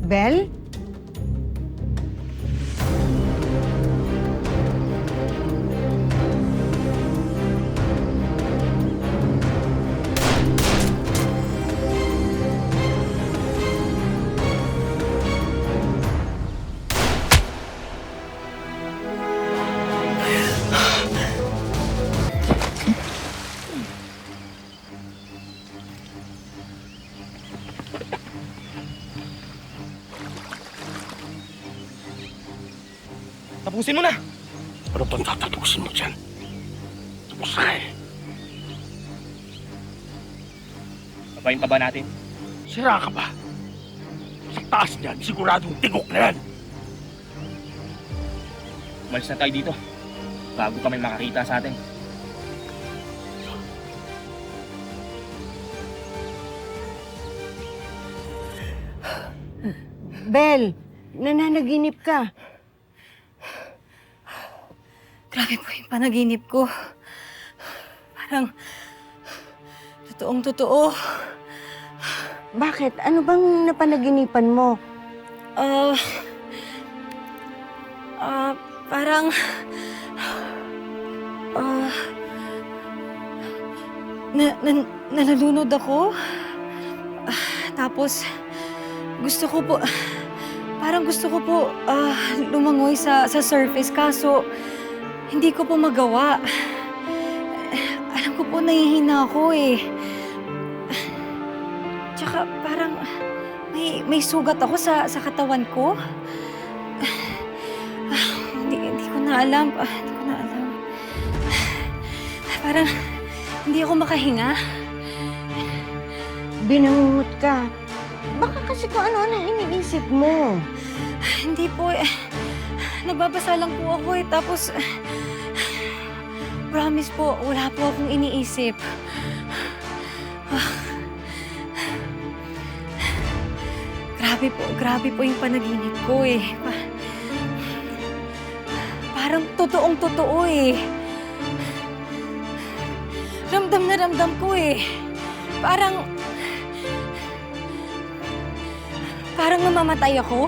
Bel? Tapusin mo na! Ano bang tatapusin mo dyan? Tapos na eh. Babayin pa ba natin? Sira ka ba? Sa taas niyan, siguradong tigok na yan. Umalis na tayo dito bago kami makakita sa atin. Bel, nananaginip ka. Grabe po yung panaginip ko. Parang totoong-totoo. Bakit? Ano bang napanaginipan mo? Parang... nalulunod ako. Tapos, gusto ko po... Parang gusto ko po lumangoy sa surface, kaso hindi ko po magawa. Alam ko po nahihina ako eh. Tsaka parang may sugat ako sa katawan ko. Hindi ko na alam. Hindi ko na alam. Parang hindi ako makahinga. Binangungot ka. Baka kasi kung ano-ano iniisip mo. Hindi po eh. Nagbabasa lang po ako eh. Tapos, promise po, wala po akong iniisip. Grabe po yung panaginip ko eh. Parang totoong-totoo eh. Ramdam na ramdam ko eh. Parang mamamatay ako.